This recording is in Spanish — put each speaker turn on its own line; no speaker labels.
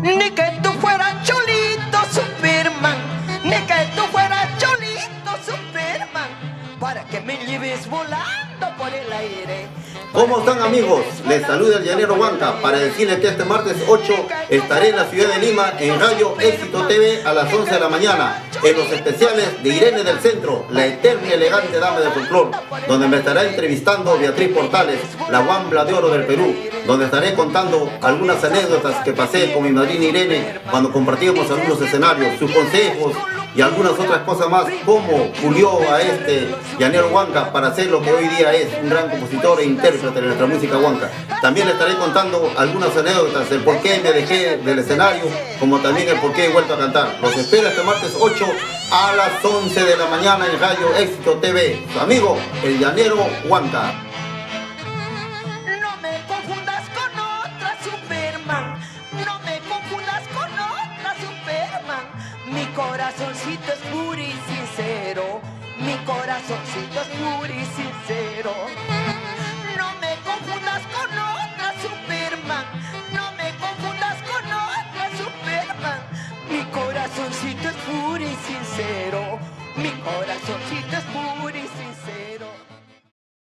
Ni que tú fueras Cholito Superman, ni que tú fueras Cholito Superman, para que me lleves volando por el aire.
¿Cómo están, amigos? Les saluda el Llanero Huanca para decirles que este martes 8 estaré en la ciudad de Lima en Radio Éxito TV a las 11 de la mañana en los especiales de Irene del Centro, la eterna y elegante dama del folclor, donde me estará entrevistando Beatriz Portales, la Wambra de Oro del Perú, donde estaré contando algunas anécdotas que pasé con mi madrina Irene cuando compartíamos algunos escenarios, sus consejos y algunas otras cosas más, cómo pulió a este Llanero Huanca para ser lo que hoy día es un gran compositor e intérprete de nuestra música huanca. También le estaré contando algunas anécdotas, el por qué me dejé del escenario, como también el por qué he vuelto a cantar. Los espero este martes 8 a las 11 de la mañana en Radio Éxito TV. Su amigo, el Llanero Huanca.
No me confundas con otra Superman, no me confundas con otra Superman. Mi corazoncito es puro y sincero, mi corazoncito es puro y sincero. No me confundas con otra Superman, no me confundas con otra Superman. Mi corazoncito es puro y sincero, mi corazoncito es puro y sincero.